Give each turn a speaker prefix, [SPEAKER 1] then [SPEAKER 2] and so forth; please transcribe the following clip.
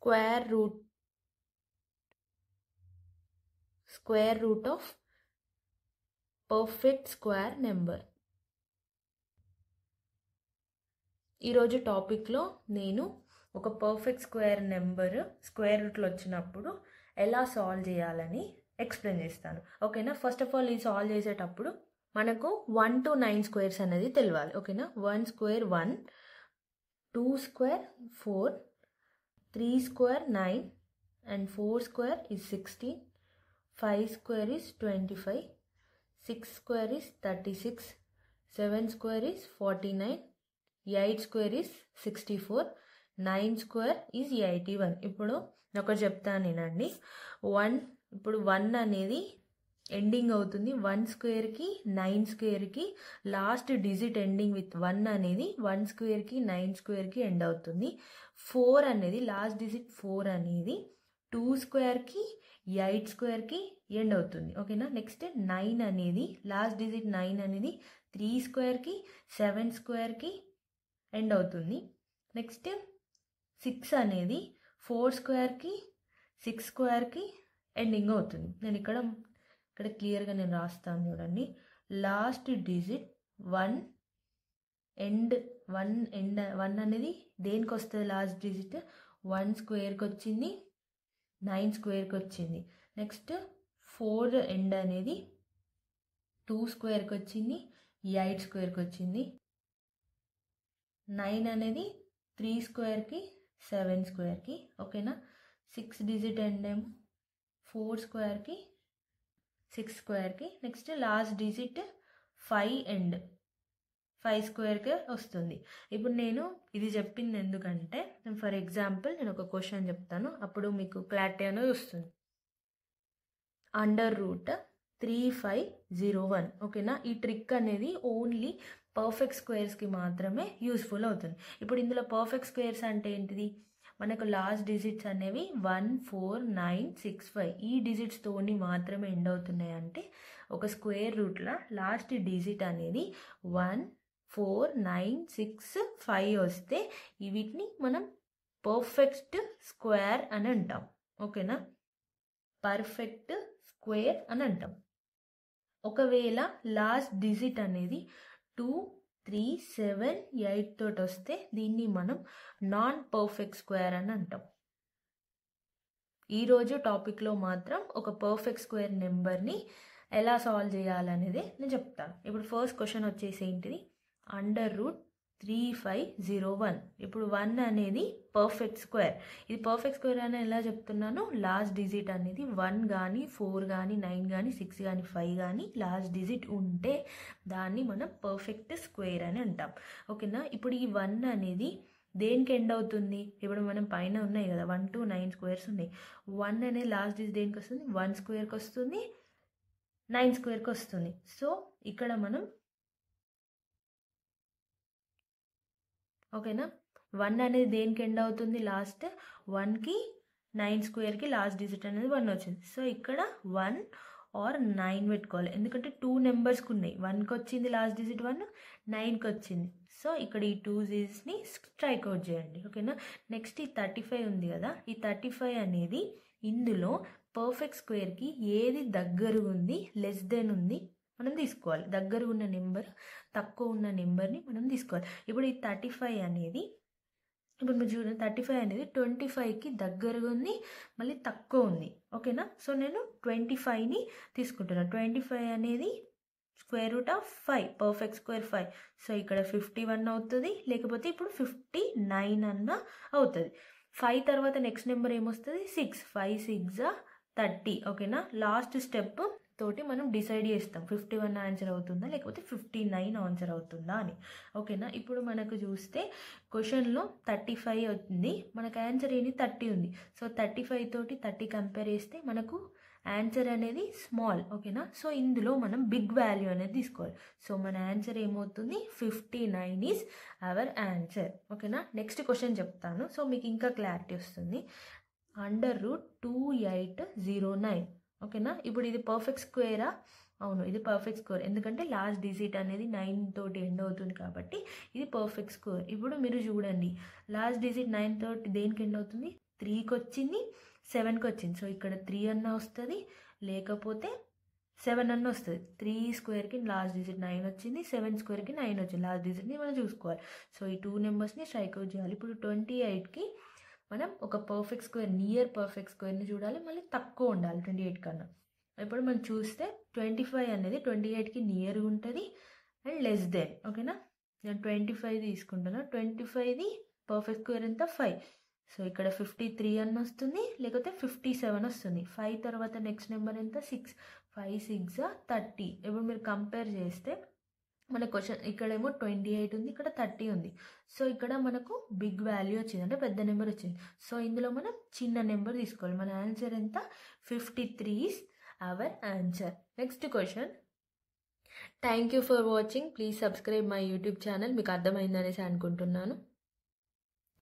[SPEAKER 1] square root of perfect square number. ఈరోజు టాపిక్లో నేను ఒక పర్ఫెక్ట్ స్క్వేర్ నెంబర్ స్క్వేర్ రూట్లో వచ్చినప్పుడు ఎలా సాల్వ్ చేయాలని ఎక్స్ప్లెయిన్ చేస్తాను. ఓకేనా. ఫస్ట్ ఆఫ్ ఆల్ ఈ సాల్వ్ చేసేటప్పుడు మనకు 1 to 9 స్క్వేర్స్ అనేది తెలియాలి. ఓకేనా. 1 square 1, 2 square 4, 3 square 9 and 4 square is 16, 5 square is 25, 6 square is 36, 7 square is 49, 8 square is 64, 9 square is 81. ఇప్పుడు ఒకటి చెప్తాను నేనండి. ఇప్పుడు 1 అనేది ఎండింగ్ అవుతుంది 1 స్క్వేర్కి 9 స్క్వేర్కి. లాస్ట్ డిజిట్ ఎండింగ్ విత్ 1 అనేది 1 స్క్వేర్కి 9 స్క్వేర్కి ఎండ్ అవుతుంది. 4 అనేది లాస్ట్ డిజిట్ 4 అనేది 2 స్క్వేర్కి 8 స్క్వేర్కి ఎండ్ అవుతుంది. ఓకేనా. నెక్స్ట్ 9 అనేది లాస్ట్ డిజిట్ 9 అనేది 3 స్క్వేర్కి 7 స్క్వేర్కి ఎండ్ అవుతుంది. నెక్స్ట్ 6 అనేది 4 స్క్వేర్కి 6 స్క్వేర్కి ఎండింగ్ అవుతుంది. నేను ఇక్కడ క్లియర్గా నేను రాస్తాను చూడండి. లాస్ట్ డిజిట్ 1 అనేది దేనికి వస్తుంది? లాస్ట్ డిజిట్ 1 స్క్వేర్కి వచ్చింది, 9 స్క్వేర్కి వచ్చింది. నెక్స్ట్ 4 ఎండ్ అనేది 2 స్క్వేర్కి వచ్చింది, 8 స్క్వేర్కి వచ్చింది. 9 అనేది 3 స్క్వేర్కి 7 స్క్వేర్కి. ఓకేనా. 6 డిజిట్ ఎండ్ ఏమో 4 స్క్వేర్కి 6 స్క్వేర్కి. నెక్స్ట్ లాస్ట్ డిజిట్ 5 ఎండ్ 5 స్క్వేర్కి వస్తుంది. ఇప్పుడు నేను ఇది చెప్పింది ఎందుకంటే ఫర్ ఎగ్జాంపుల్ నేను ఒక క్వశ్చన్ చెప్తాను, అప్పుడు మీకు క్లారిటీ అనేది వస్తుంది. √3501. ఓకేనా. ఈ ట్రిక్ అనేది ఓన్లీ పర్ఫెక్ట్ స్క్వేర్స్కి మాత్రమే యూస్ఫుల్ అవుతుంది. ఇప్పుడు ఇందులో పర్ఫెక్ట్ స్క్వేర్స్ అంటే ఏంటిది? మనకు లాస్ట్ డిజిట్స్ అనేవి 1, 4, 9, 6, 5 ఈ డిజిట్స్తోని మాత్రమే ఎండ్ అవుతున్నాయి. అంటే ఒక స్క్వేర్ రూట్లో లాస్ట్ డిజిట్ అనేది 1, 4, 9, 6, 5 వస్తే వీటిని మనం పర్ఫెక్ట్ స్క్వేర్ అని అంటాం. ఓకేనా. పర్ఫెక్ట్ స్క్వేర్ అని అంటాం. ఒకవేళ లాస్ట్ డిజిట్ అనేది 2, 3, 7, 8 తోటి వస్తే దీన్ని మనం నాన్ పర్ఫెక్ట్ స్క్వేర్ అని అంటాం. ఈరోజు టాపిక్లో మాత్రం ఒక పర్ఫెక్ట్ స్క్వేర్ నెంబర్ని ఎలా సాల్వ్ చేయాలనేది నేను చెప్తాను. ఇప్పుడు ఫస్ట్ క్వశ్చన్ వచ్చేసి ఏంటిది? √3501. ఇప్పుడు 1 అనేది పర్ఫెక్ట్ స్క్వేర్. ఇది పర్ఫెక్ట్ స్క్వేర్ అని ఎలా చెప్తున్నాను? లాస్ట్ డిజిట్ అనేది 1 కానీ 4 కానీ 9 కానీ 6 కానీ 5 కానీ లాస్ట్ డిజిట్ ఉంటే దాన్ని మనం పర్ఫెక్ట్ స్క్వేర్ అని అంటాం. ఓకేనా. ఇప్పుడు ఈ 1 అనేది దేనికి ఎండ్ అవుతుంది? ఇప్పుడు మనం పైన ఉన్నాయి కదా 1 to 9 స్క్వేర్స్ ఉన్నాయి. 1 అనేది లాస్ట్ డిజిట్ దేనికి వస్తుంది? 1 స్క్వేర్కి వస్తుంది, 9 స్క్వేర్కి వస్తుంది. సో ఇక్కడ మనం ఓకేనా 1 అనేది దేనికి ఎండ్ అవుతుంది? లాస్ట్ 1కి 9 స్క్వేర్కి లాస్ట్ డిజిట్ అనేది 1 వచ్చింది. సో ఇక్కడ 1 or 9 పెట్టుకోవాలి. ఎందుకంటే 2 నెంబర్స్కి ఉన్నాయి. 1కి వచ్చింది లాస్ట్ డిజిట్ 1, 9కి వచ్చింది. సో ఇక్కడ ఈ 2 డిజిట్స్ని స్ట్రైక్ అవుట్ చేయండి. ఓకేనా. నెక్స్ట్ ఈ 35 ఉంది కదా, ఈ 35 అనేది ఇందులో పర్ఫెక్ట్ స్క్వేర్కి ఏది దగ్గరగా ఉంది, లెస్ దెన్ ఉంది మనం తీసుకోవాలి. దగ్గర ఉన్న నెంబర్ తక్కువ ఉన్న నెంబర్ని మనం తీసుకోవాలి. ఇప్పుడు ఈ 35 అనేది ఇప్పుడు మీరు చూడండి 35 అనేది 25కి దగ్గరగా ఉంది, మళ్ళీ తక్కువ ఉంది. ఓకేనా. సో నేను 25ని తీసుకుంటున్నాను. 25 అనేది √5 పర్ఫెక్ట్ స్క్వేర్ 5. సో ఇక్కడ 51 అవుతుంది, లేకపోతే ఇప్పుడు 59 అన్న అవుతుంది. 5 తర్వాత నెక్స్ట్ నెంబర్ ఏమొస్తుంది? 6. 5, 6 30. ఓకేనా. లాస్ట్ స్టెప్ తోటి మనం డిసైడ్ చేస్తాం 51 ఆన్సర్ అవుతుందా లేకపోతే 59 ఆన్సర్ అవుతుందా అని. ఓకేనా. ఇప్పుడు మనకు చూస్తే క్వశ్చన్లో 35 ఉంది, మనకు ఆన్సర్ ఏంటి? 30 ఉంది. సో 35 తోటి 30 కంపేర్ చేస్తే మనకు ఆన్సర్ అనేది స్మాల్. ఓకేనా. సో ఇందులో మనం బిగ్ వాల్యూ అనేది తీసుకోవాలి. సో మన ఆన్సర్ ఏమవుతుంది? 59 ఈజ్ అవర్ ఆన్సర్. ఓకేనా. నెక్స్ట్ క్వశ్చన్ చెప్తాను, సో మీకు ఇంకా క్లారిటీ వస్తుంది. √2809. ఓకేనా. ఇప్పుడు ఇది పర్ఫెక్ట్ స్క్వేరా? అవును, ఇది పర్ఫెక్ట్ స్క్వేర్. ఎందుకంటే లాస్ట్ డిజిట్ అనేది 9 తోటి ఎండ్ అవుతుంది కాబట్టి ఇది పర్ఫెక్ట్ స్క్వేర్. ఇప్పుడు మీరు చూడండి లాస్ట్ డిజిట్ 9 తోటి దేనికి ఎండ్ అవుతుంది? 3కి వచ్చింది, 7కి వచ్చింది. సో ఇక్కడ 3 అన్న వస్తుంది, లేకపోతే 7 అన్న వస్తుంది. 3 స్క్వేర్కి లాస్ట్ డిజిట్ 9 వచ్చింది, 7 స్క్వేర్కి 9 వచ్చింది. లాస్ట్ డిజిట్ని మనం చూసుకోవాలి. సో ఈ 2 నెంబర్స్ని స్ట్రైక్ అవుట్ చేయాలి. ఇప్పుడు 28కి మనం ఒక పర్ఫెక్ట్ స్క్వేర్, నియర్ పర్ఫెక్ట్ స్క్వేర్ని చూడాలి, మళ్ళీ తక్కువ ఉండాలి 28 కన్నా. ఇప్పుడు మనం చూస్తే 25 అనేది 28కి నియర్ ఉంటుంది అండ్ లెస్ దెన్. ఓకేనా, నేను 25 తీసుకుంటాను. 25ది పర్ఫెక్ట్ స్క్వేర్ ఎంత 5. సో ఇక్కడ 53 అన్న వస్తుంది, లేకపోతే 57 వస్తుంది. 5 తర్వాత నెక్స్ట్ నెంబర్ ఎంత 6. 5 6 30. ఇప్పుడు మీరు కంపేర్ చేస్తే మన క్వశ్చన్ ఇక్కడేమో 28 ఉంది, ఇక్కడ 30 ఉంది. సో ఇక్కడ మనకు బిగ్ వాల్యూ వచ్చింది, అంటే పెద్ద నెంబర్ వచ్చింది. సో ఇందులో మనం చిన్న నెంబర్ తీసుకోవాలి. మన ఆన్సర్ ఎంత 53 is our answer. Next question. Thank you for watching. Please subscribe my YouTube channel. మీకు అర్థమైందనేసి అనుకుంటున్నాను.